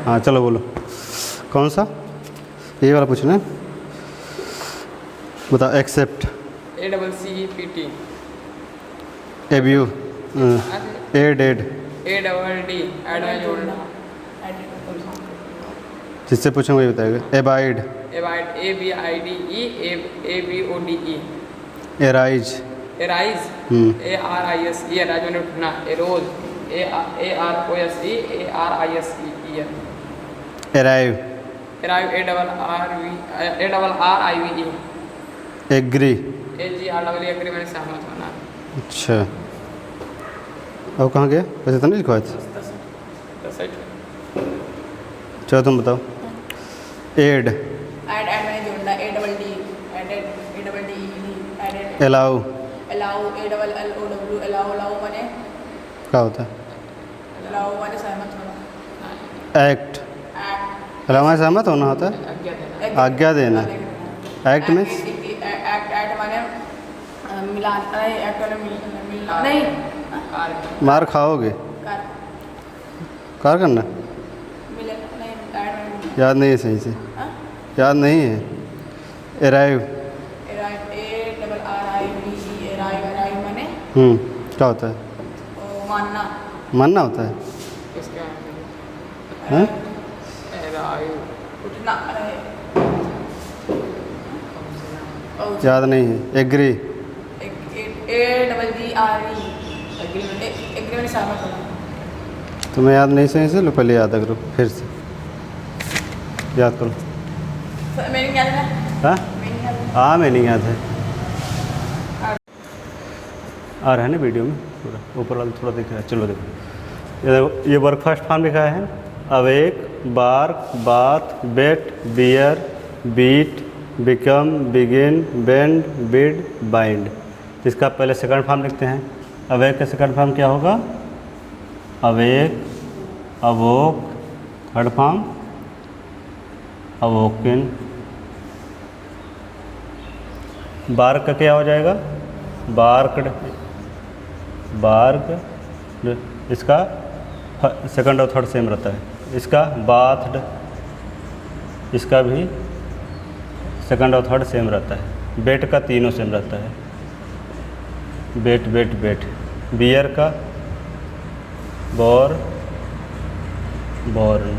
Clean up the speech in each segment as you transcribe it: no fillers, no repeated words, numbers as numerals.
हाँ चलो बोलो, कौन सा? ये वाला पूछना है, बताओ। एक्सेप्ट, ACCEPT, एब्यू, एड, ADD, ऐड में जोड़ना, जिससे पूछूंगा वही बताएगा। Abide, ABIDE, ABODE, arise, ARISE, ARISE मैंने उठना, arose, AROSE, ARISE, arrive, ARRIVE, agree. AGREE, agree मैंने सहमत होना। अच्छा, अब कहाँ गया? वैसे तो नहीं लिखा है। चलो तुम बताओ। एड, ऐड मैंने जोड़ना, ADD, allow, allow, ALLOW, allow मैंने क्या होता है? सहमत होना। एक्ट, अलाउ में सहमत होना होता है, आज्ञा देना। एक्ट में एक्ट माने मिलान, एक्ट वाले मिलना नहीं, मार खाओगे, कर कार करना, मिले नहीं, ऐड याद नहीं है सही से, हाँ, याद नहीं है। अराइव, arrive माने क्या होता है? मानना, मानना होता है। इसका हैं? उठना, याद नहीं है। एग्री, एग्री में सहमत होना। तुम्हें याद नहीं सही से, लो पहले याद करो, फिर से याद करो। मीनिंग याद है ना? हाँ मीनिंग याद है? हाँ, मैं नहीं याद है। आ रहा है ना वीडियो में पूरा, ऊपर वाला थोड़ा दिख रहा है। चलो देखो, ये देखो, ये वर्क फर्स्ट फॉर्म लिखा है। Awake, bark, bath, bet, bear, beat, become, begin, bend, bid, bind. इसका पहले सेकंड फॉर्म लिखते हैं। अवेक का सेकंड फॉर्म क्या होगा? Awake, awoke, third form awoken. Bark का क्या हो जाएगा? बार्कड, बार्क, इसका सेकंड और थर्ड सेम रहता है। इसका बाथड, इसका भी सेकंड और थर्ड सेम रहता है। बेट का तीनों सेम रहता है, बेट बेट बेट। बियर का बोर, बोर्न।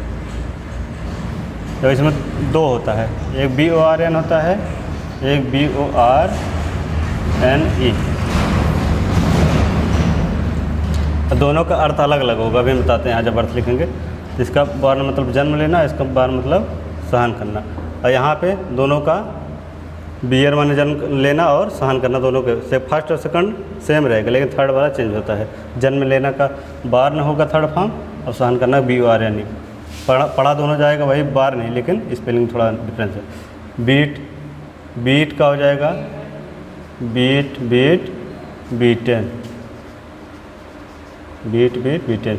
तो इसमें दो होता है, एक BORN होता है, एक BORNE। दोनों का अर्थ अलग अलग होगा, अभी हम बताते हैं। यहाँ जब अर्थ लिखेंगे, इसका बॉर्न मतलब जन्म लेना, इसका बॉर्न मतलब सहन करना। और यहाँ पे दोनों का बियर माने जन्म लेना और सहन करना, दोनों के से फर्स्ट और सेकंड सेम रहेगा, लेकिन थर्ड वाला चेंज होता है। जन्म लेना का बॉर्न होगा थर्ड फॉर्म, और सहन करना BORNE। पढ़ा दोनों जाएगा वही, बार नहीं, लेकिन स्पेलिंग थोड़ा डिफरेंस है। बीट, बीट का हो जाएगा beat beat beaten, beat beat beaten.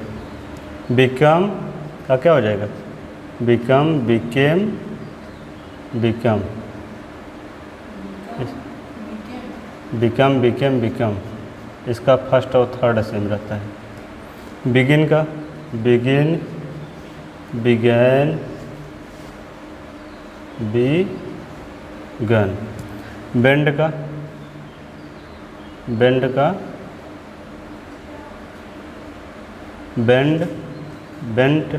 Become का क्या हो जाएगा? Become, became, become, become, became, become. इसका फर्स्ट और थर्ड सेम रहता है। बिगिन का बिगिन, बिगैन, बिगन। बेंड का बेंड का बेंड, बेंट।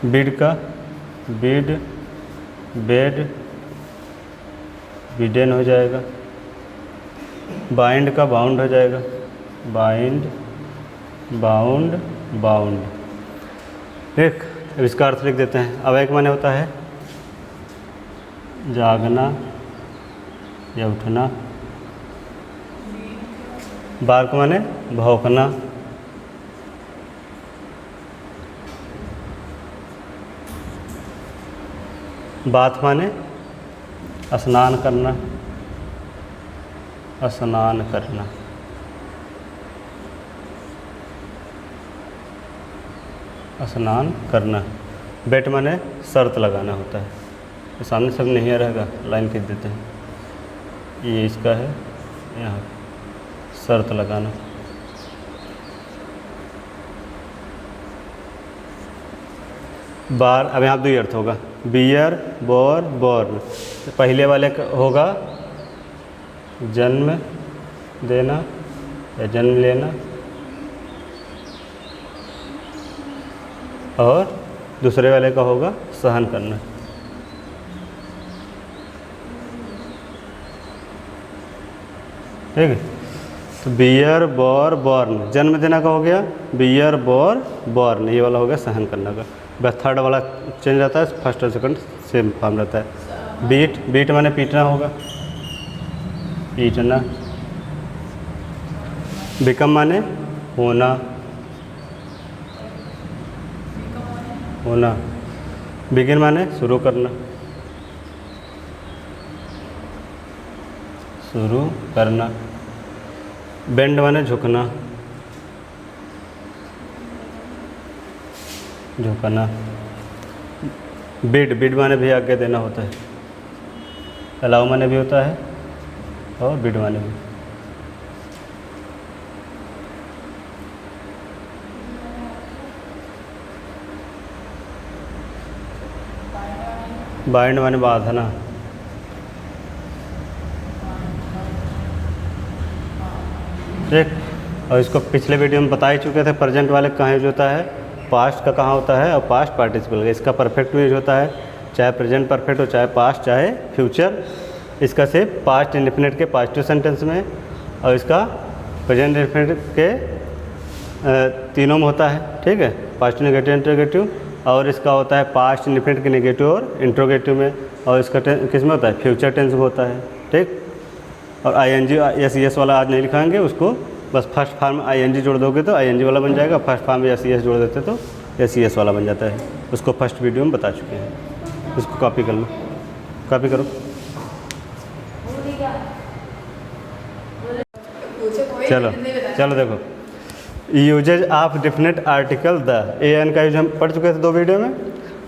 बिड का बिड, बेड, बिडेन हो जाएगा। बाइंड का बाउंड हो जाएगा, बाइंड, बाउंड, बाउंड। ठीक, अब इसका अर्थ लिख देते हैं। अवेक माने होता है जागना या उठना। बार्क माने भौंकना। बाथ माने स्नान करना, स्नान करना। स्नान करना। बेट माने शर्त लगाना होता है। तो सामने सब नहीं रहेगा, लाइन खींच देते हैं। ये इसका है, यहाँ शर्त लगाना। बार, अब यहाँ 2 अर्थ होगा, बियर, बोर, बॉर्न। पहले वाले का होगा जन्म देना या जन्म लेना, और दूसरे वाले का होगा सहन करना। ठीक है, तो बियर, बोर, बॉर्न। जन्म देना का हो गया बियर, बोर, बॉर्न। ये वाला हो गया सहन करना का। बस थर्ड वाला चेंज रहता है, फर्स्ट और सेकंड सेम फॉर्म रहता है। बीट, बीट माने पीटना होगा, पीटना। बिकम माने होना, होना। बिगिन माने शुरू करना, शुरू करना। बेंड माने झुकना, झुकना। बिड, बिड माने भी आज्ञा देना होता है। अलाउ माने भी होता है और बिड माने भी। बाइंड माने बांधना। ठीक, और इसको पिछले वीडियो में बता ही चुके थे। प्रेजेंट वाले कहाँ यूज होता है, पास्ट का कहाँ होता है, और पास्ट पार्टिसिपल का। इसका परफेक्ट यूज होता है, चाहे प्रेजेंट परफेक्ट हो, चाहे पास्ट, चाहे फ्यूचर। इसका सिर्फ पास्ट इंडेफिनिट के पास्टिव सेंटेंस में, और इसका प्रेजेंट इंडेफिनिट के तीनों में होता है। ठीक है, पास्ट, नेगेटिव, इंट्रोगेटिव। और इसका होता है पास्ट इंडेफिनिट के नेगेटिव और इंट्रोगेटिव में, और इसका किस में होता है, फ्यूचर टेंस में होता है। ठीक, और आईएनजी, एस एस वाला आज नहीं लिखाएंगे उसको, बस फर्स्ट फॉर्म आईएनजी जोड़ दोगे तो आईएनजी वाला बन जाएगा, फर्स्ट फॉर्म एस जोड़ देते तो एस वाला बन जाता है। उसको फर्स्ट वीडियो में बता चुके हैं। उसको कॉपी कर लो, कॉपी करो। चलो चलो देखो, usages of definite article the, a an का यूज हम पढ़ चुके थे 2 वीडियो में।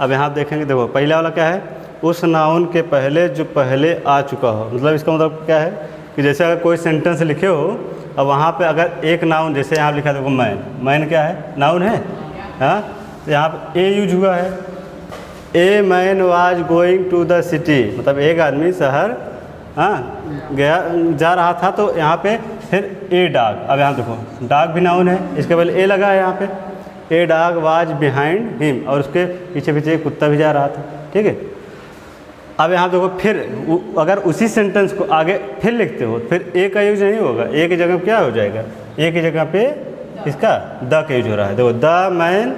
अब यहाँ देखेंगे, देखो पहला वाला क्या है, उस नाउन के पहले जो पहले आ चुका हो। मतलब इसका मतलब क्या है कि जैसे अगर कोई सेंटेंस लिखे हो, अब वहाँ पे अगर एक नाउन, जैसे यहाँ लिखा देखो मैन, मैन क्या है, नाउन है। हाँ, तो यहाँ पे ए यूज हुआ है। A man was going to the city, मतलब एक आदमी शहर गया, जा रहा था। तो यहाँ पे फिर ए डॉग, अब यहाँ देखो डॉग भी नाउन है, इसके पहले ए लगा है यहाँ पे। A dog was behind him, और उसके पीछे पीछे एक कुत्ता भी जा रहा था। ठीक है, अब यहाँ देखो फिर अगर उसी सेंटेंस को आगे फिर लिखते हो, फिर ए का यूज नहीं होगा। ए की जगह क्या हो जाएगा, ए की जगह पे इसका द का यूज हो रहा है। देखो the man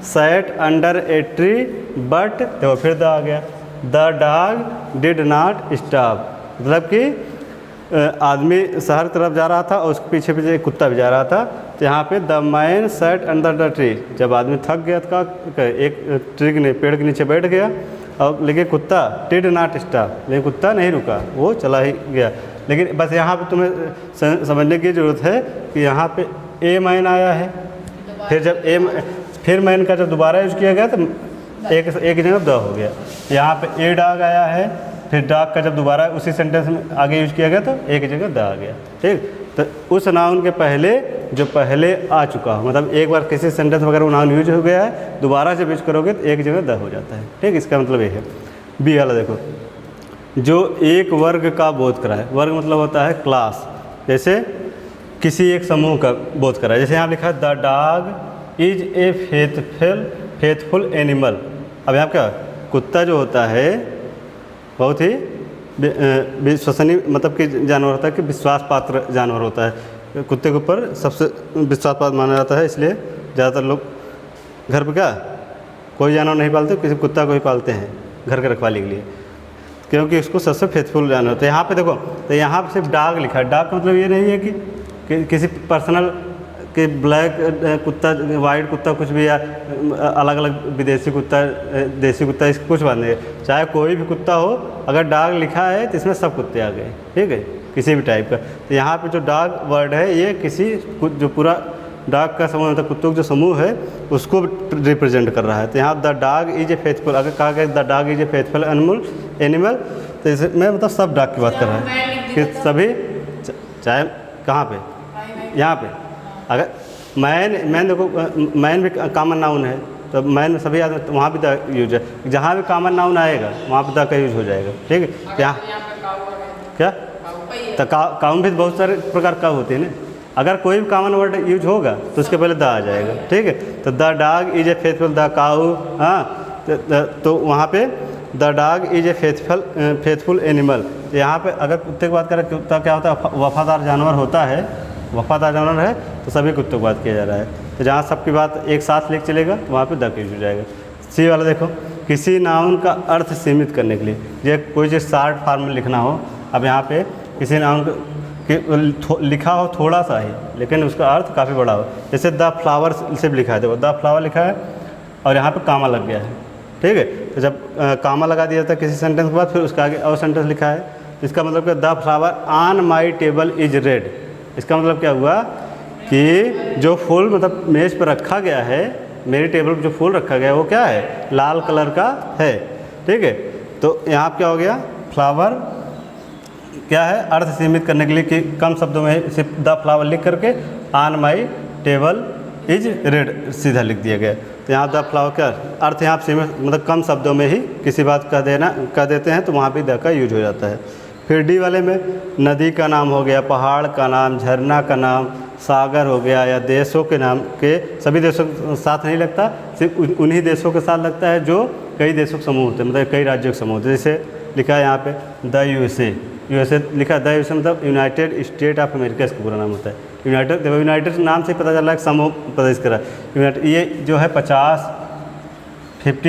sat under a tree but, देखो फिर द आ गया। The dog did not stop, मतलब कि आदमी शहर तरफ जा रहा था और उसके पीछे पीछे एक कुत्ता भी जा रहा था। तो यहाँ पे the man sat under the tree, जब आदमी थक गया था, एक ट्री के पेड़ के नीचे बैठ गया, और लेकिन कुत्ता डिड नॉट स्टॉप, लेकिन कुत्ता नहीं रुका, वो चला ही गया। लेकिन बस यहाँ पे तुम्हें समझने की ज़रूरत है कि यहाँ पे ए मैन आया है, फिर जब फिर मैन का जब दोबारा यूज किया गया तो एक की जगह द हो गया। यहाँ पे ए डॉग आया है, फिर डॉग का जब दोबारा उसी सेंटेंस में आगे यूज किया गया तो एक की जगह द आ गया। ठीक, तो उस नाउन के पहले जो पहले आ चुका हो, मतलब एक बार किसी सेंटेंस वगैरह वो नाउन यूज हो गया है, दोबारा जब यूज करोगे तो एक जगह द हो जाता है। ठीक, इसका मतलब ये है। बी वाला देखो, जो एक वर्ग का बोध कराए। वर्ग मतलब होता है क्लास, जैसे किसी एक समूह का बोध कराए। जैसे यहाँ लिखा है the dog is a faithful animal. अब यहाँ क्या, कुत्ता जो होता है बहुत ही विश्वसनीय, मतलब कि जानवर होता है, कि विश्वास पात्र जानवर होता है। कुत्ते के ऊपर सबसे विश्वास पात्र माना जाता है, इसलिए ज़्यादातर लोग घर पे क्या कोई जानवर नहीं पालते, किसी कुत्ता को ही पालते हैं घर के रखवाली के लिए, क्योंकि उसको सबसे फेथफुल जानवर होता है। यहाँ पे देखो, तो यहाँ पे सिर्फ डॉग लिखा है। डॉग का मतलब ये नहीं है कि किसी पर्सनल कि ब्लैक कुत्ता, वाइट कुत्ता, कुछ भी, या अलग अलग विदेशी कुत्ता, देसी कुत्ता, इसको कुछ बात नहीं है। चाहे कोई भी कुत्ता हो, अगर डॉग लिखा है तो इसमें सब कुत्ते आ गए। ठीक है, किसी भी टाइप का। तो यहाँ पे जो डॉग वर्ड है, ये किसी जो पूरा डॉग का समूह मतलब कुत्तों का जो समूह है उसको रिप्रेजेंट कर रहा है। तो यहाँ the dog is a faithful, अगर कहा गया the dog is a faithful animal तो इसमें मतलब सब डॉग की बात कर रहा है कि सभी, चाहे कहाँ पे, यहाँ पे अगर मैन देखो मैन भी कॉमन नाउन है तो मैन में सभी आदमी, तो वहाँ भी द यूज है, जहाँ भी कॉमन नाउन आएगा वहाँ पे द का यूज हो जाएगा। ठीक है, यहाँ पे काऊ आ गया, क्या काऊ। तो काउन भी बहुत सारे प्रकार का होते हैं ना, अगर कोई भी कॉमन वर्ड यूज होगा तो उसके पहले द आ जाएगा। ठीक है, तो the dog is a faithful the cow, हाँ तो वहाँ पे the dog is a faithful animal. यहाँ पे अगर कुत्ते की बात करें कुत्ता क्या होता है, वफादार जानवर होता है, वफादार जानवर है तो सभी कुत्तों की बात किया जा रहा है। तो जहाँ सबकी बात एक साथ लेके चलेगा तो वहाँ पे द यूज हो जाएगा। सी वाला देखो, किसी नाउन का अर्थ सीमित करने के लिए, ये कोई जो शार्ट फॉर्म में लिखना हो, अब यहाँ पे किसी नाउन लिखा हो थोड़ा सा ही लेकिन उसका अर्थ काफ़ी बड़ा हो, जैसे द फ्लावर से भी लिखा है, देखो द फ्लावर लिखा है और यहाँ पे कामा लग गया है। ठीक है, तो जब कामा लगा दिया था किसी सेंटेंस के बाद फिर उसका आगे और सेंटेंस लिखा है, इसका मतलब क्या, the flower on my table is red. इसका मतलब क्या हुआ कि जो फूल मतलब मेज़ पर रखा गया है, मेरी टेबल पर जो फूल रखा गया है वो क्या है, लाल कलर का है। ठीक है, तो यहाँ क्या हो गया, फ्लावर क्या है, अर्थ सीमित करने के लिए कि कम शब्दों में सिर्फ द फ्लावर लिख करके on my table is red सीधा लिख दिया गया। तो यहाँ द फ्लावर का अर्थ यहाँ सीमित मतलब कम शब्दों में ही किसी बात कह देते हैं तो वहाँ भी द का यूज हो जाता है। फिर डी वाले में नदी का नाम हो गया, पहाड़ का नाम, झरना का नाम, सागर हो गया, या देशों के नाम के, सभी देशों के साथ नहीं लगता, सिर्फ उन्हीं देशों के साथ लगता है जो कई देशों के समूह होते हैं, मतलब कई राज्यों के समूह होते हैं। जैसे लिखा है यहाँ पे द यूएसए लिखा है, द यूएसए मतलब यूनाइटेड स्टेट ऑफ अमेरिका इसका पूरा नाम होता है। यूनाइटेड नाम से पता चल रहा है समूह प्रदेश का यूनाइटेड, ये जो है 50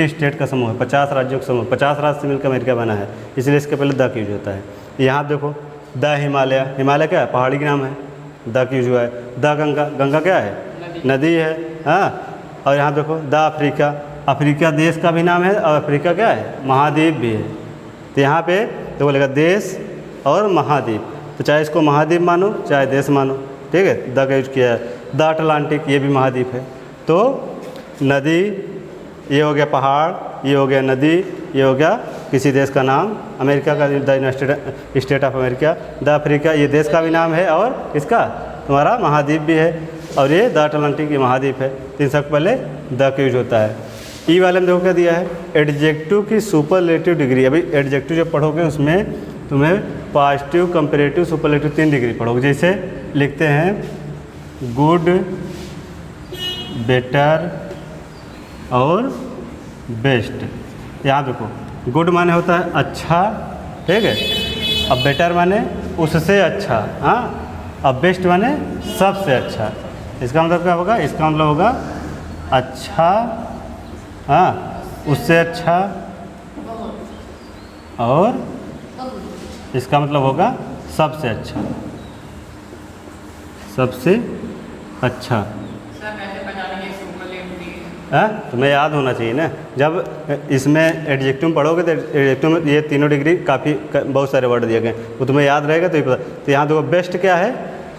स्टेट का समूह है, 50 राज्यों का समूह, 50 राज्य से मिलकर अमेरिका बना है, इसलिए इसके पहले द का यूज होता है। यहाँ देखो द हिमालय क्या है, पहाड़ी का नाम है, द का यूज हुआ है। द गंगा क्या है, नदी है, हाँ। और यहाँ देखो द अफ्रीका देश का भी नाम है और अफ्रीका क्या है, महाद्वीप भी है। तो यहाँ पे तो बोलेगा देश और महाद्वीप, तो चाहे इसको महाद्वीप मानो चाहे देश मानो। ठीक है, द का यूज किया है। द अटलांटिक, ये भी महाद्वीप है। तो नदी, ये हो गया पहाड़, ये हो गया नदी, ये हो गया किसी देश का नाम, अमेरिका का the state of America. The Africa ये देश का भी नाम है और इसका तुम्हारा महाद्वीप भी है, और ये द अटलांटिक ये महाद्वीप है। तो इन सब पहले द का यूज होता है। ई वाले में देखो क्या दिया है, एडजेक्टिव की सुपरलेटिव डिग्री। अभी एडजेक्टिव जब पढ़ोगे उसमें तुम्हें पॉजिटिव, कंपेरेटिव, सुपरलेटिव 3 डिग्री पढ़ोगे। जैसे लिखते हैं गुड, बेटर और बेस्ट। यहाँ देखो गुड माने होता है अच्छा, ठीक है, अब बेटर माने उससे अच्छा, हाँ, अब बेस्ट माने सबसे अच्छा। इसका मतलब क्या होगा, इसका मतलब होगा अच्छा, हाँ, उससे अच्छा, और इसका मतलब होगा सबसे अच्छा, सबसे अच्छा। तुम्हें याद होना चाहिए ना, जब इसमें एडजेक्टिव पढ़ोगे तो एडजेक्टिव में ये तीनों डिग्री काफ़ी बहुत सारे वर्ड दिए गए, वो तुम्हें याद रहेगा तो ये पता। तो यहाँ देखो बेस्ट क्या है,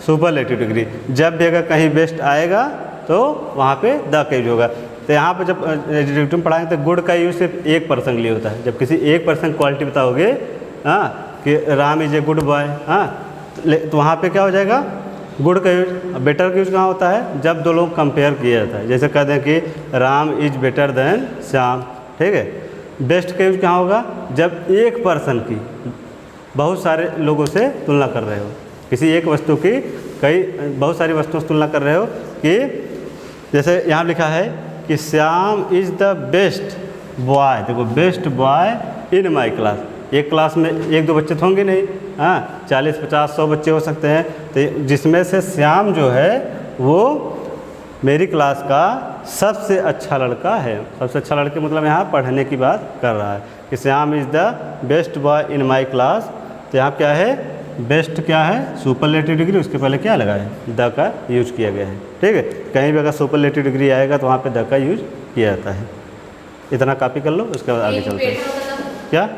सुपरलेटिव डिग्री। जब भी अगर कहीं बेस्ट आएगा तो वहाँ पे द का यूज होगा। तो यहाँ पे जब एडजेक्टिव पढ़ाएंगे तो गुड का यूज सिर्फ एक पर्सन के लिए होता है। जब किसी एक पर्सन क्वालिटी बताओगे, हाँ, कि Ram is a good boy, हाँ, तो वहाँ पे क्या हो जाएगा, गुड का यूज। बेटर का यूज कहाँ होता है, जब दो लोग कंपेयर किया जाता है, जैसे कह दें कि Ram is better than Shyam, ठीक है। बेस्ट का यूज कहाँ होगा, जब एक पर्सन की बहुत सारे लोगों से तुलना कर रहे हो, किसी एक वस्तु की कई बहुत सारी वस्तुओं से तुलना कर रहे हो, कि जैसे यहाँ लिखा है कि Shyam is the best boy. देखो best boy in my class, एक क्लास में एक दो बच्चे तो होंगे नहीं, हाँ, 40, 50, 100 बच्चे हो सकते हैं। तो जिसमें से श्याम जो है वो मेरी क्लास का सबसे अच्छा लड़का है। सबसे अच्छा लड़के मतलब यहाँ पढ़ने की बात कर रहा है कि Shyam is the best boy in my class. तो यहाँ क्या है, बेस्ट क्या है, सुपरलेटिव डिग्री, उसके पहले क्या लगा है, द का यूज किया गया है, ठीक है। कहीं भी अगर सुपरलेटिव डिग्री आएगा तो वहाँ पे द का यूज किया जाता है। इतना कॉपी कर लो, उसके बाद आगे चलते हैं। क्या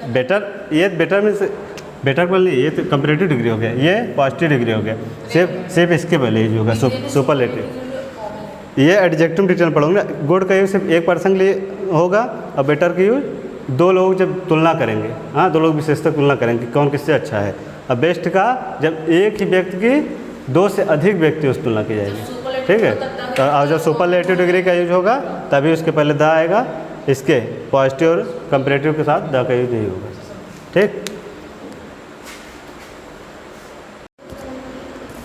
बेटर, ये बेटर में बेटर क्वाल नहीं, ये तो कंपेरेटिव डिग्री हो गया, ये पॉजिटिव डिग्री हो गया। सिर्फ इसके पहले यूज होगा सुपरलेटिव। ये एडजेक्टिव डिटेल पढ़ोगे ना, गुड का यूज सिर्फ एक पर्सन के लिए होगा और बेटर का यूज दो लोग जब तुलना करेंगे, हाँ, दो लोग विशेषता तुलना करेंगे कि कौन किससे अच्छा है। और बेस्ट का जब एक ही व्यक्ति की दो से अधिक व्यक्ति उस तुलना की जाएगी, ठीक है। तो और जब सुपरलेटिव डिग्री का यूज होगा तभी उसके पहले द आएगा, इसके पॉजिटिव और कंपेरेटिव के साथ द का यूज नहीं होगा, ठीक।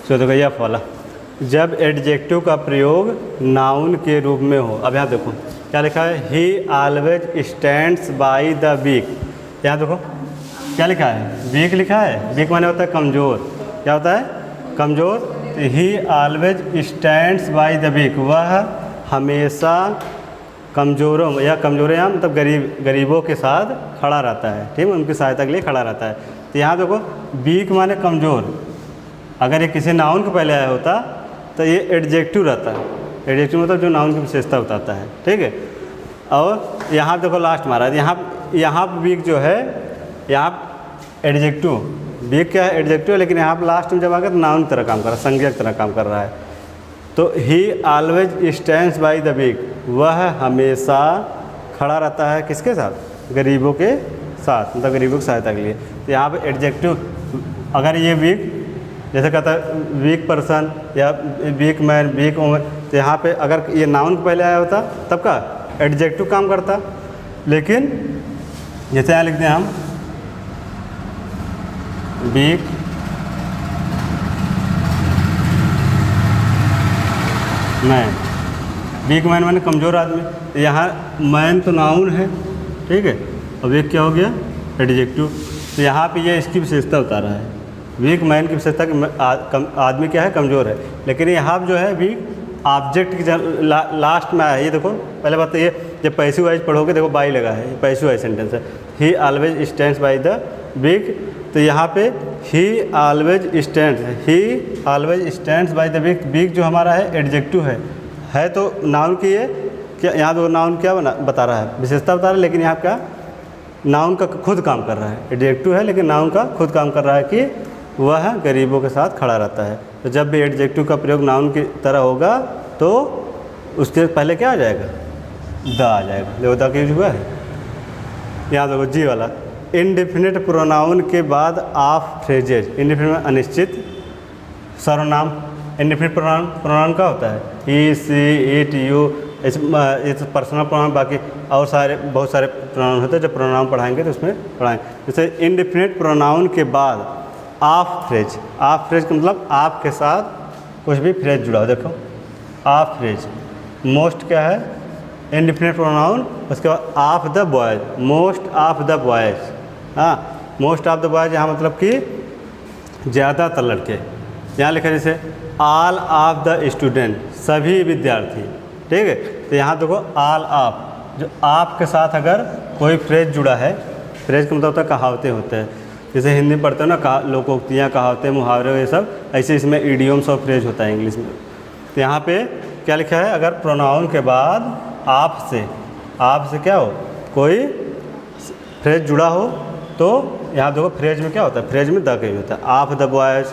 तो देखो यह फॉला, जब एडजेक्टिव का प्रयोग नाउन के रूप में हो। अब यहाँ देखो क्या लिखा है, he always stands by the weak. यहाँ देखो क्या लिखा है, वीक लिखा है। वीक माने होता है कमज़ोर, क्या होता है, कमज़ोर। He always stands by the weak, वह हमेशा कमज़ोरों या कमज़ोर या मतलब गरीबों के साथ खड़ा रहता है, ठीक है, उनकी सहायता के लिए खड़ा रहता है। तो यहाँ देखो वीक माने कमज़ोर, अगर ये किसी नाउन के पहले आया होता तो ये एडजेक्टिव रहता है। एडजेक्टिव मतलब जो नाउन की विशेषता बताता है, ठीक है। और यहाँ देखो लास्ट मारा, यहाँ वीक जो है, यहाँ एडजेक्टिव, वीक क्या है, एडजेक्टिव, लेकिन यहाँ पर लास्ट में जब आ गया तो नाउन की तरह काम कर रहा है, संज्ञा की तरह काम कर रहा है। तो he always stands by the weak, वह हमेशा खड़ा रहता है किसके साथ, गरीबों के साथ, मतलब गरीबों की सहायता के लिए। तो यहाँ पे एडजेक्टिव, अगर ये वीक जैसे कहता है वीक पर्सन या वीक मैन, वीक वुमन, तो यहाँ पे अगर ये नाउन के पहले आया होता तब का एडजेक्टिव काम करता। लेकिन जैसे यहाँ लिखते हैं हम वीक मैन, वीक मैन माने कमज़ोर आदमी। तो यहाँ मैन तो नाउन है, ठीक है, और वीक क्या हो गया, एडजेक्टिव। तो यहाँ पे ये इसकी विशेषता बता रहा है, वीक मैन की विशेषता कि आदमी क्या है, कमज़ोर है। लेकिन यहाँ जो है वीक ऑब्जेक्ट की लास्ट में आया है। ये देखो पहले बात तो ये जब पैसिव वाइज पढ़ोगे, देखो बाई लगा है, ये पैसिव वाइज सेंटेंस है। He always stands by the weak, तो यहाँ पे he always stands, he always stands by the weak. Weak जो हमारा है एडजेक्टिव है तो नाउन की ये क्या, यहाँ तो नाउन क्या बता रहा है, विशेषता बता रहा है, लेकिन यहाँ का नाउन का खुद काम कर रहा है। एडजेक्टिव है लेकिन नाउन का खुद काम कर रहा है कि वह गरीबों के साथ खड़ा रहता है। तो जब भी एडजेक्टिव का प्रयोग नाउन की तरह होगा तो उसके पहले क्या आ जाएगा, द आ जाएगा। देखो द का यूज हुआ है। यहाँ देखो जी वाला, इनडिफिनिट प्रोनाउन के बाद ऑफ फ्रेजेज, इनडिफिनिट में अनिश्चित सर्वनाम। इनडिफिनिट प्रोनाउन का होता है ही, सी, इट, यू, ये तो पर्सनल प्रोनाउन, बाकी और बहुत सारे प्रोनाउन होते हैं। जब प्रोनाउन पढ़ाएंगे तो उसमें पढ़ाएंगे। जैसे इनडिफिनिट प्रोनाउन के बाद ऑफ फ्रेज, ऑफ फ्रेज का मतलब आपके साथ कुछ भी फ्रेज जुड़ा हो। देखो ऑफ फ्रेज, मोस्ट क्या है, इनडिफिनिट प्रोनाउन, उसके बाद of the boys, most of the boys. हाँ, मोस्ट ऑफ द बॉयज़ यहाँ मतलब कि ज़्यादातर लड़के। यहाँ लिखा जैसे ऑल ऑफ द स्टूडेंट, सभी विद्यार्थी, ठीक है। तो यहाँ देखो ऑल ऑफ, जो आपके साथ अगर कोई फ्रेज जुड़ा है, फ्रेज का मतलब होता है कहावतें होते हैं। जैसे हिंदी में पढ़ते हो ना, लोकोक्तियाँ, कहावतें, मुहावरे, ये सब, ऐसे इसमें इडियम्स और फ्रेज होता है इंग्लिश में। तो यहाँ पे क्या लिखा है, अगर प्रोनाउन के बाद आप से क्या हो, कोई फ्रेज जुड़ा हो तो यहाँ देखो फ्रेज में क्या होता है, फ्रेज में द का यूज होता है। ऑफ द बॉयज़,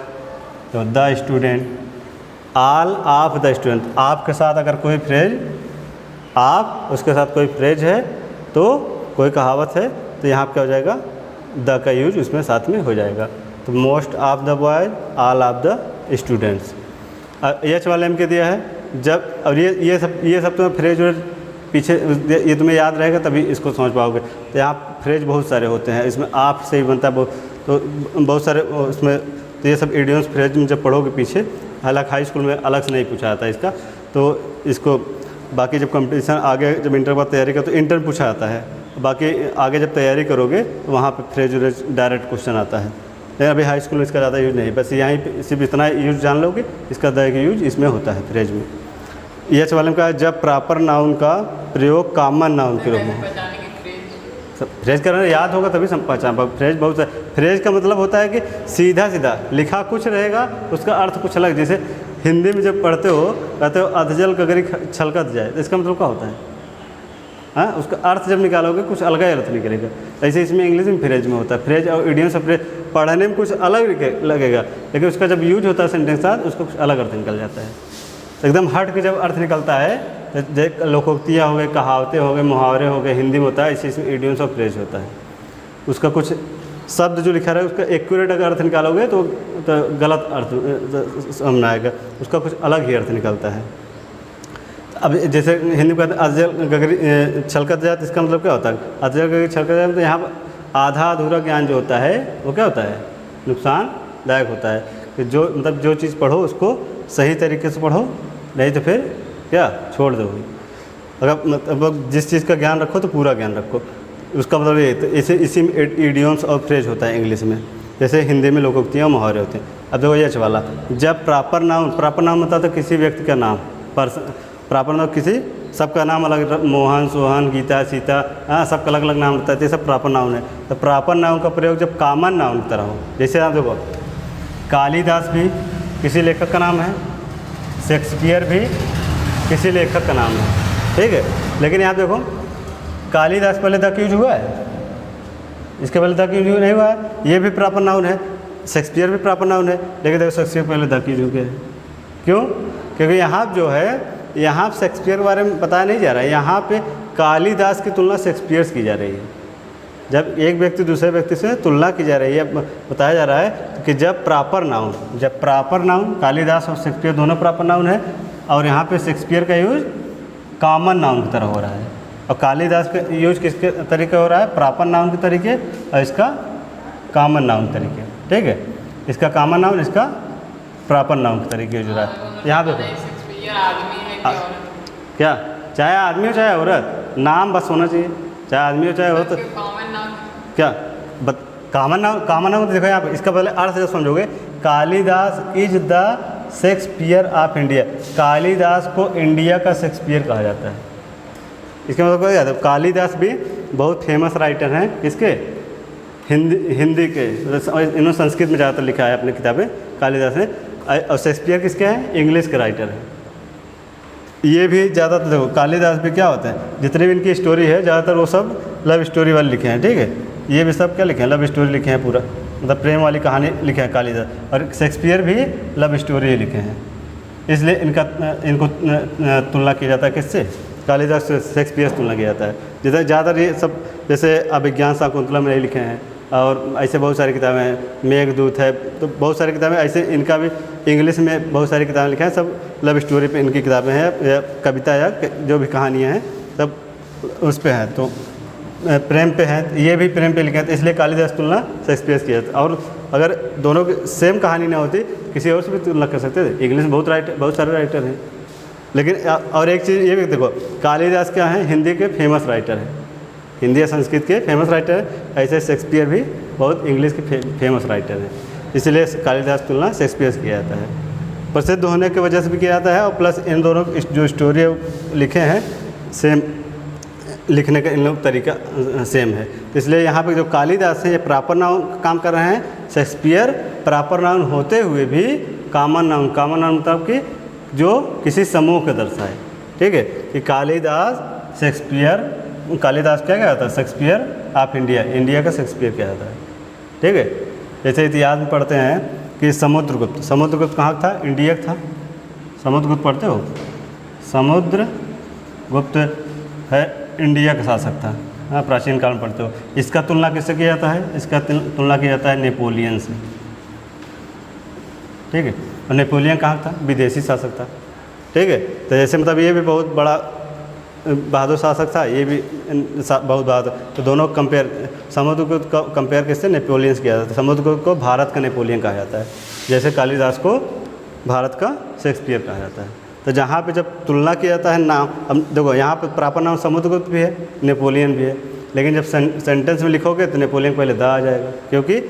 तो the student, all of the student, आपके साथ अगर कोई फ्रेज, आप उसके साथ कोई फ्रेज है तो कोई कहावत है, तो यहाँ क्या हो जाएगा, द का यूज उसमें साथ में हो जाएगा। तो most of the boys, all of the students. H वाले में क्या दिया है, जब, और ये सब तुम्हें फ्रेज पीछे ये तुम्हें याद रहेगा तभी इसको समझ पाओगे। तो यहाँ फ्रेज बहुत सारे होते हैं, इसमें आप से ही बनता है तो बहुत सारे उसमें। तो ये सब इडियम्स फ्रेज में जब पढ़ोगे पीछे, हालांकि हाई स्कूल में अलग से नहीं पूछा जाता इसका, तो इसको बाकी जब कंपटीशन आगे जब इंटर बाद तैयारी करो तो इंटर पूछा जाता है, बाकी आगे जब तैयारी करोगे तो वहाँ पे फ्रेज व्रेज डायरेक्ट क्वेश्चन आता है। लेकिन अभी हाई स्कूल में इसका ज़्यादा यूज नहीं, बस यहीं पे सिर्फ इतना यूज जान लोगे, इसका द का यूज इसमें होता है फ्रेज में। एच वाले में कहा जब प्रॉपर नाउन का प्रयोग कॉमन नाउन के रूप में, फ्रेज का याद होगा तभी पहचान पाओगे। फ्रेज बहुत सारे, फ्रेज का मतलब होता है कि सीधा सीधा लिखा कुछ रहेगा, उसका अर्थ कुछ अलग। जैसे हिंदी में जब पढ़ते हो, कहते हो अधजल गगरी छलकत जाए, तो इसका मतलब क्या होता है, हाँ, उसका अर्थ जब निकालोगे कुछ अलग ही अर्थ निकलेगा। ऐसे इसमें इंग्लिश में फ्रेज में होता है। फ्रेज और इडियम से फ्रेज पढ़ने में कुछ अलग लगेगा, लेकिन उसका जब यूज होता है सेंटेंस के साथ उसका कुछ अलग अर्थ निकल जाता है। तो एकदम हट के जब अर्थ निकलता है, तो लोकोक्तियाँ हो गए, कहावतें हो गए, मुहावरे हो गए, हिंदी में होता है, इसी में इडियम्स और फ्रेज होता है। उसका कुछ शब्द जो लिखा रहा है उसका एक्यूरेट अगर अर्थ निकालोगे तो गलत अर्थ समझ आएगा, उसका कुछ अलग ही अर्थ निकलता है। अब जैसे हिंदी में कहते हैं अजल गगरी छलकत जाए, तो इसका मतलब क्या होता है? अजल गगरी छलकत जाए, तो यहाँ पर आधा अधूरा ज्ञान जो होता है वो क्या होता है? नुकसानदायक होता है। कि जो मतलब जो चीज़ पढ़ो उसको सही तरीके से पढ़ो, नहीं तो फिर क्या छोड़ दो। अगर मतलब जिस चीज़ का ज्ञान रखो तो पूरा ज्ञान रखो, उसका मतलब ये। तो इसी में इडियम्स और फ्रेज होता है इंग्लिश में, जैसे हिंदी में लोकोक्तियाँ मुहावरे होते हैं। अब देखो ये वाला, जब प्रॉपर नाउन मतलब तो किसी व्यक्ति का नाम, प्रॉपर नाउन किसी सबका नाम अलग, मोहन, सोहन, गीता, सीता, हाँ सबका अलग अलग नाम रहता है, ये सब प्रॉपर नाउन है। तो प्रॉपर नाउन का प्रयोग जब कॉमन नाउन की तरह हो, जैसे आप देखो कालिदास भी किसी लेखक का नाम है, शेक्सपियर भी किसी लेखक का नाम है, ठीक है। लेकिन यहाँ देखो कालिदास पहले तक यूज हुआ है, इसके पहले तक यूज नहीं हुआ है, ये भी प्रॉपर नाउन है। शेक्सपियर भी प्रॉपर नाउन है, लेकिन देखो शेक्सपियर पहले तक यूज हो गया है। क्यों? क्योंकि यहाँ जो है, यहाँ शेक्सपियर के बारे में बताया नहीं जा रहा है, यहाँ पे कालिदास की तुलना शेक्सपियर से की जा रही है। जब एक व्यक्ति दूसरे व्यक्ति से तुलना की जा रही है, बताया जा रहा है कि जब प्रॉपर नाउन कालिदास और शेक्सपियर दोनों प्रॉपर नाउन है, और यहाँ पे शेक्सपियर का यूज कॉमन नाउन की तरह हो रहा है, और कालिदास का यूज किसके तरीके हो रहा है? प्रॉपर नाउन के तरीके, और इसका कॉमन नाउन तरीके, ठीक है। इसका कॉमन नाउन, इसका प्रॉपर नाउन के तरीके यूज हो रहा है। यहाँ देखो क्या, चाहे आदमी हो चाहे औरत, नाम बस होना चाहिए, चाहे आदमी हो चाहे औरत। क्या कॉमन नाउन देखो यहाँ पे, इसका पहले अर्थ जब समझोगे, Kalidas is the Shakespeare of India, Kalidas को इंडिया का शेक्सपियर कहा जाता है। इसका मतलब क्या है? कालिदास भी बहुत फेमस राइटर हैं, किसके? हिंदी के। इन्होंने संस्कृत में ज़्यादातर लिखा है अपनी किताबें कालिदास ने, और शेक्सपियर किसके हैं? इंग्लिश के राइटर हैं। ये भी ज़्यादातर देखो कालिदास भी क्या होते हैं, जितनी भी इनकी स्टोरी है ज़्यादातर वो सब लव स्टोरी वाले लिखे हैं, ठीक है। ये भी सब क्या लिखे हैं? लव स्टोरी लिखे हैं, पूरा मतलब प्रेम वाली कहानी लिखे हैं कालिदास, और शेक्सपियर भी लव स्टोरी ही लिखे हैं। इसलिए इनको तुलना किया जाता है किससे? कालिदास से शेक्सपियर से तुलना किया जाता है। जिधर ज़्यादातर ये सब जैसे अभिज्ञान शाकुंतलम में लिखे हैं, और ऐसे बहुत सारी किताबें हैं, मेघदूत है, तो बहुत सारी किताबें ऐसे, इनका भी इंग्लिश में बहुत सारी किताबें लिखी हैं, सब लव स्टोरी पे इनकी किताबें हैं, या कविता या जो भी कहानियाँ हैं सब उस पे हैं। तो प्रेम पे हैं, ये भी प्रेम पे लिखे हैं, तो इसलिए कालिदास तुलना शेक्सपियर से किया जाता है। और अगर दोनों की सेम कहानी ना होती, किसी और से भी तुलना कर सकते थे। इंग्लिश में बहुत सारे राइटर हैं, लेकिन और एक चीज़ ये भी देखो, कालिदास क्या हैं? हिंदी के फेमस राइटर हैं, हिंदी या संस्कृत के फेमस राइटर हैं। ऐसे शेक्सपियर भी बहुत इंग्लिश के फेमस राइटर हैं, इसलिए कालिदास तुलना शेक्सपियर से किया जाता है। प्रसिद्ध होने की वजह से भी किया जाता है, और प्लस इन दोनों जो स्टोरी लिखे हैं सेम, लिखने का इन लोग तरीका सेम है। इसलिए यहाँ पे जो कालिदास हैं ये प्रॉपर नाउन काम कर रहे हैं, शेक्सपियर प्रॉपर नाउन होते हुए भी कॉमन नाउन मतलब कि जो किसी समूह को दर्शाए, ठीक है। कि कालिदास क्या जाता है? शेक्सपियर ऑफ इंडिया, इंडिया का शेक्सपियर क्या जाता है, ठीक है। जैसे इतिहास में पढ़ते हैं कि समुद्रगुप्त कहाँ था? इंडिया था। समुद्रगुप्त पढ़ते हो? समुद्रगुप्त है इंडिया का शासक था, हाँ, प्राचीन काल में पढ़ते हो। इसका तुलना किससे किया जाता है? इसका तुलना किया जाता है नेपोलियन से, ठीक है। और नेपोलियन कहाँ था? विदेशी शासक था, ठीक है। तो जैसे मतलब ये भी बहुत बड़ा बहादुर शासक था, ये भी बहुत बहादुर। तो दोनों समुद्रगुप्त को कंपेयर किससे? नेपोलियन से किया जाता है। समुद्रगुप्त को भारत का नेपोलियन कहा जाता है, जैसे कालिदास को भारत का शेक्सपियर कहा जाता है। तो जहाँ पे जब तुलना किया जाता है नाम, अब देखो यहाँ पे प्रॉपर नाम समुद्रगुप्त भी है, नेपोलियन भी है, लेकिन जब सेंटेंस में लिखोगे तो नेपोलियन पहले द आ जाएगा, क्योंकि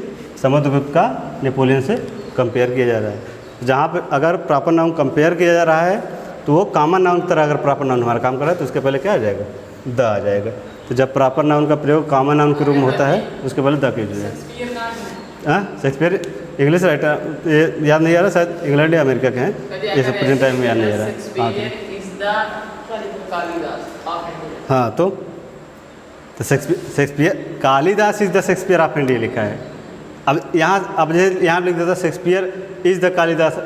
समुद्रगुप्त का नेपोलियन से कंपेयर किया जा रहा है। जहाँ पे अगर प्रॉपर नाउन कंपेयर किया जा रहा है तो वो कॉमन नाउन की तरह अगर प्रॉपर नाउन हमारा काम कर रहा है तो उसके पहले क्या आ जाएगा? द आ जाएगा। तो जब प्रॉपर नाउन का प्रयोग कॉमन नाउन के रूप में होता है उसके पहले द की जाएगा। हाँ, शेक्सपियर इंग्लिश राइटर, ये याद नहीं आ रहा, शायद इंग्लैंड या अमेरिका के हैं, ये सब प्रेजेंट टाइम में याद नहीं आ रहा है। हाँ, तो Shakespeare Kalidas is the Shakespeare of India लिखा है, अब जैसे यहाँ लिख देता Shakespeare is the Kalidas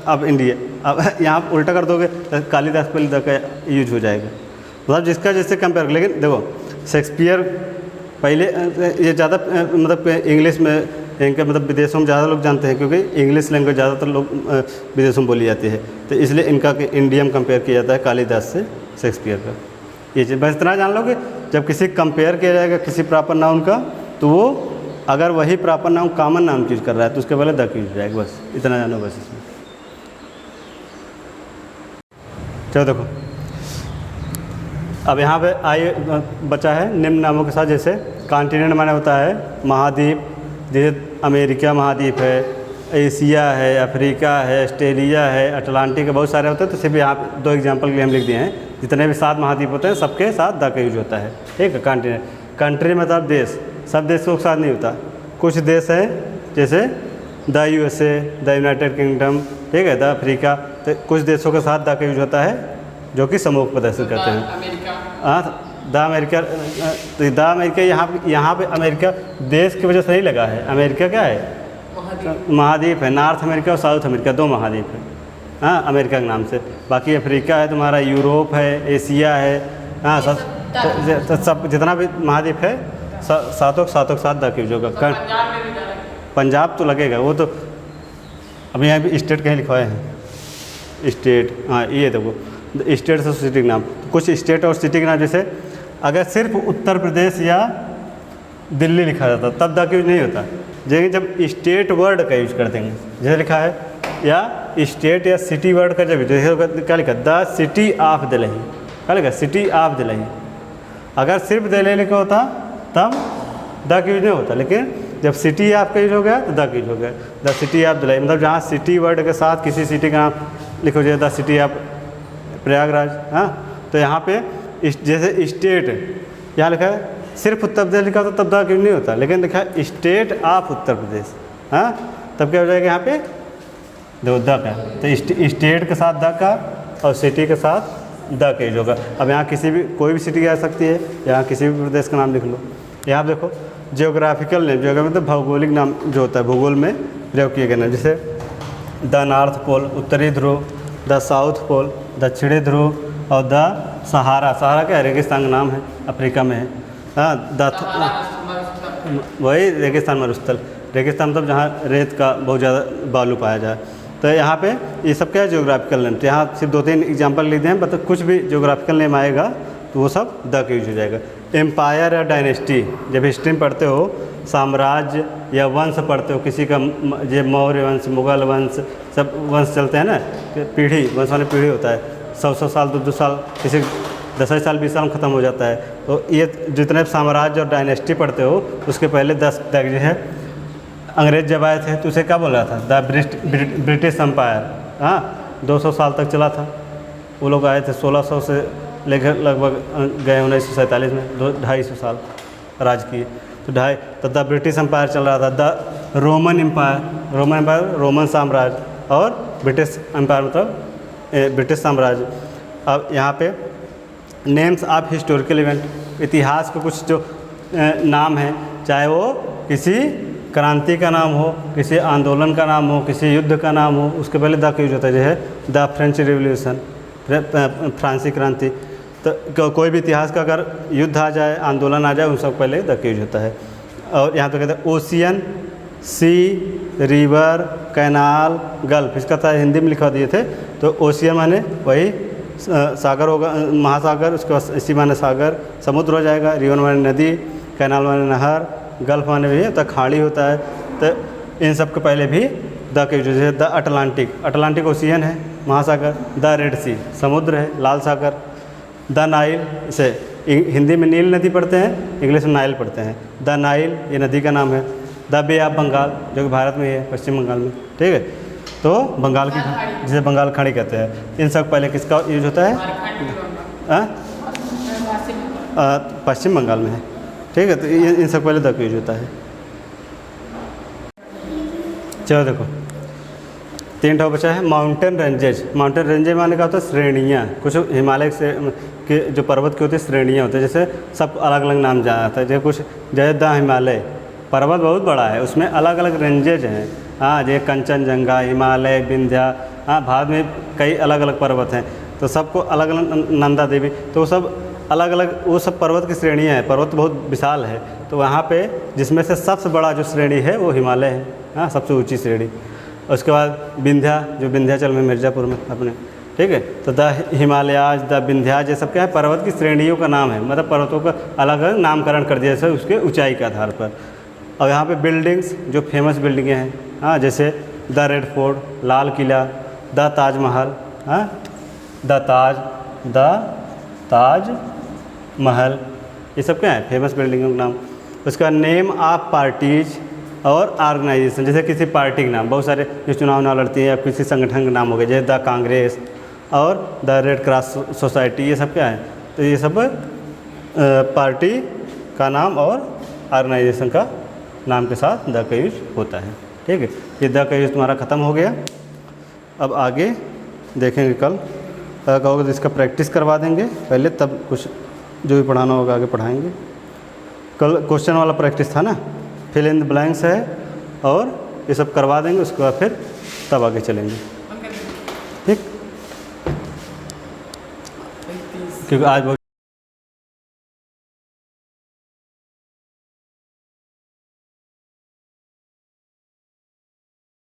of India, अब यहाँ उल्टा कर दोगे तो कालिदास पे द का यूज हो जाएगा, मतलब जिसका जैसे कंपेयर। लेकिन देखो शेक्सपियर पहले ये ज़्यादा मतलब इंग्लिश में इनके मतलब विदेशों में ज़्यादा लोग जानते हैं, क्योंकि इंग्लिश लैंग्वेज ज़्यादातर लोग विदेशों में बोली जाती है, तो इसलिए इनका इंडिया में कंपेयर किया जाता है कालिदास से शेक्सपियर का। ये चीज़ बस इतना जान लो कि जब किसी कंपेयर किया जाएगा किसी प्रॉपर नाउन का, तो वो अगर वही proper noun common noun use कर रहा है तो उसके पहले द यूज हो जाएगा, बस इतना जानो बस इसमें। चलो देखो अब यहाँ पे आइए बचा है निम्न नामों के साथ, जैसे कॉन्टिनेंट माने होता है महाद्वीप, जैसे अमेरिका महाद्वीप है, एशिया है, अफ्रीका है, ऑस्ट्रेलिया है, अटलांटिक है, बहुत सारे होते हैं। तो सिर्फ यहाँ पे 2 एग्जांपल के लिए हम लिख दिए हैं। जितने भी 7 महाद्वीप होते हैं सबके साथ द का यूज होता है, ठीक है। कॉन्टिनेंट, कंट्री मतलब देश, सब देशों के साथ नहीं होता। कुछ देश हैं जैसे the USA, the United kingdom, ठीक है, द अफ्रीका, तो कुछ देशों के साथ द का यूज होता है जो कि समूह को प्रदर्शित करते हैं। अमेरिका, हाँ द अमेरिका, तो द अमेरिका यहाँ पे अमेरिका देश की वजह से नहीं लगा है, अमेरिका क्या है महाद्वीप है। नॉर्थ अमेरिका और साउथ अमेरिका 2 महाद्वीप है, हाँ, अमेरिका के नाम से। बाकी अफ्रीका है तुम्हारा, यूरोप है, एशिया है, हाँ, सब जितना भी महाद्वीप है सातों के साथ द यूज होगा। पंजाब में भी डाला, पंजाब तो लगेगा, वो तो अभी यहाँ भी स्टेट कहीं लिखवाए हैं, स्टेट, हाँ ये देखो स्टेट और सिटी के नाम। कुछ स्टेट और सिटी के नाम जैसे अगर सिर्फ उत्तर प्रदेश या दिल्ली लिखा जाता तब द का यूज नहीं होता, लेकिन जब स्टेट वर्ड का यूज कर देंगे, जैसे लिखा है, या स्टेट या सिटी वर्ड का जब जैसे क्या लिखा, द सिटी ऑफ दिल्ली, क्या लिखा, सिटी ऑफ दिल्ली। अगर सिर्फ दिल्ली लिखा होता तब द का यूज नहीं होता, लेकिन जब सिटी आपका यूज हो गया तो द का यूज हो गया। द सिटी ऑफ दिल्ली, मतलब जहाँ सिटी वर्ड के साथ किसी सिटी का नाम लिखो, जैसे द सिटी ऑफ प्रयागराज, हाँ, तो यहाँ पे जैसे स्टेट यहाँ लिखा है, सिर्फ उत्तर प्रदेश लिखा होता तब द का यूज नहीं होता, लेकिन लिखा है स्टेट ऑफ उत्तर प्रदेश, हाँ, तब क्या हो जाएगा यहाँ पे देखो द का, तो स्टेट के साथ द का और सिटी के साथ द का यूज होगा। अब यहाँ किसी भी कोई भी सिटी आ सकती है, यहाँ किसी भी प्रदेश का नाम लिख लो। यहाँ देखो जियोग्राफिकल नेम, जियोग्राफी मतलब भौगोलिक नाम जो होता है, भूगोल में प्रयोग किए गए नाम, जैसे द नॉर्थ पोल उत्तरी ध्रुव, द साउथ पोल दक्षिणी ध्रुव, और द सहारा, सहारा क्या है, रेगिस्तान का नाम है, अफ्रीका में है, हाँ, वही रेगिस्तान मरुस्थल, रेगिस्तान मतलब जहाँ रेत का बहुत ज़्यादा बालू पाया जाए। तो यहाँ पे ये सब क्या है जियोग्राफिकल नेम। तो यहाँ सिर्फ 2-3 एग्जांपल लिख दिए हैं, मतलब कुछ भी जियोग्राफिकल नेम आएगा तो वो सब द का यूज हो जाएगा। एम्पायर या डायनेस्टी, जब हिस्ट्री में पढ़ते हो, साम्राज्य या वंश पढ़ते हो, किसी का ये मौर्य वंश, मुगल वंश, सब वंश चलते हैं ना, पीढ़ी, वंश वाली पीढ़ी होता है, 100 साल 200 साल, किसी 10 साल 20 साल में ख़त्म हो जाता है। तो ये जितने साम्राज्य और डायनेस्टी पढ़ते हो उसके पहले 10 तक जो है अंग्रेज जब आए थे तो उसे क्या बोल रहा था, द ब्रिटिश एम्पायर, हाँ, 200 साल तक चला था। वो लोग आए थे 1600 से लेकर लगभग गए 1947 में, 250 साल राज किए। तो द ब्रिटिश एम्पायर चल रहा था, द रोमन एम्पायर रोमन साम्राज्य, और ब्रिटिश एम्पायर मतलब ब्रिटिश साम्राज्य। अब यहाँ पे नेम्स ऑफ हिस्टोरिकल इवेंट, इतिहास के कुछ जो नाम हैं, चाहे वो किसी क्रांति का नाम हो, किसी आंदोलन का नाम हो, किसी युद्ध का नाम हो, उसके पहले द का यूज होता है, जैसे द फ्रेंच रिवॉल्यूशन, फ्रांसी क्रांति। तो कोई भी इतिहास का अगर युद्ध आ जाए, आंदोलन आ जाए, उन सब पहले द का यूज होता है। और यहाँ पे कहते हैं ओशियन, सी, रिवर, कैनाल, गल्फ, इसका था हिंदी में लिखवा दिए थे। तो ओशियन माने वही सागर होगा, महासागर, उसके बाद सी माने सागर, समुद्र हो जाएगा, रिवर माने नदी, कैनाल माने नहर, गल्फ माने भी होता है खाड़ी होता है। तो इन सब के पहले भी द का यूज है। द अटलांटिक ओशियन है, महासागर। द रेड सी समुद्र है, लाल सागर। द नाइल, इसे हिंदी में नील नदी पढ़ते हैं, इंग्लिश में नाइल पढ़ते हैं। द नाइल ये नदी का नाम है। द बे ऑफ बंगाल, जो कि भारत में है, पश्चिम बंगाल में, ठीक है। तो बंगाल की, जिसे बंगाल खाड़ी कहते हैं। इन सब पहले किसका यूज होता है? पश्चिम बंगाल में है, ठीक है। तो इन सब पहले द का यूज होता है। चलो देखो 3 ठो बचा है। माउंटेन रेंजेज माने क्या होता है? श्रेणियाँ। कुछ हिमालय से के जो पर्वत की होती है श्रेणियाँ होती है, जैसे सब अलग अलग नाम जाना जाता है। जैसे कुछ जैसे द हिमालय, पर्वत बहुत बड़ा है, उसमें अलग अलग रेंजेज हैं। हाँ, जैसे कंचनजंगा, हिमालय, विंध्या, हाँ भारत में कई अलग अलग पर्वत हैं, तो सबको अलग अलग, नंदा देवी, तो वो सब अलग अलग, वो सब पर्वत की श्रेणियाँ हैं। पर्वत बहुत विशाल है, तो वहाँ पे जिसमें से सबसे बड़ा जो श्रेणी है वो हिमालय है, हाँ सबसे ऊंची श्रेणी। उसके बाद विंध्या, जो विंध्याचल में मिर्ज़ापुर में अपने, ठीक है। तो द हिमालयाज, द विंध्याज, ये सब क्या है, पर्वत की श्रेणियों का नाम है, मतलब पर्वतों का अलग अलग नामकरण कर दिया जैसे उसके ऊंचाई के आधार पर। और यहाँ पे बिल्डिंग्स, जो फेमस बिल्डिंगें हैं, हाँ जैसे the red fort, Lal Qila, the Taj Mahal, हाँ द ताज महल, ये सब क्या है, फेमस बिल्डिंगों के नाम। उसका नेम ऑफ पार्टीज और ऑर्गेनाइजेशन, जैसे किसी पार्टी के नाम, बहुत सारे जो चुनाव लड़ती है या किसी संगठन का नाम हो गया, जैसे द कांग्रेस और द रेड क्रॉस सोसाइटी, ये सब क्या है, तो ये सब पार्टी का नाम और ऑर्गेनाइजेशन का नाम के साथ द का यूज होता है, ठीक है। ये द का यूज तुम्हारा ख़त्म हो गया। अब आगे देखेंगे कल, कहोगे तो इसका प्रैक्टिस करवा देंगे पहले, तब कुछ जो भी पढ़ाना होगा आगे पढ़ाएंगे। कल क्वेश्चन वाला प्रैक्टिस था ना, फिल इन द ब्लैंक्स है, और ये सब करवा देंगे, उसके बाद फिर तब आगे चलेंगे, ठीक। क्योंकि आज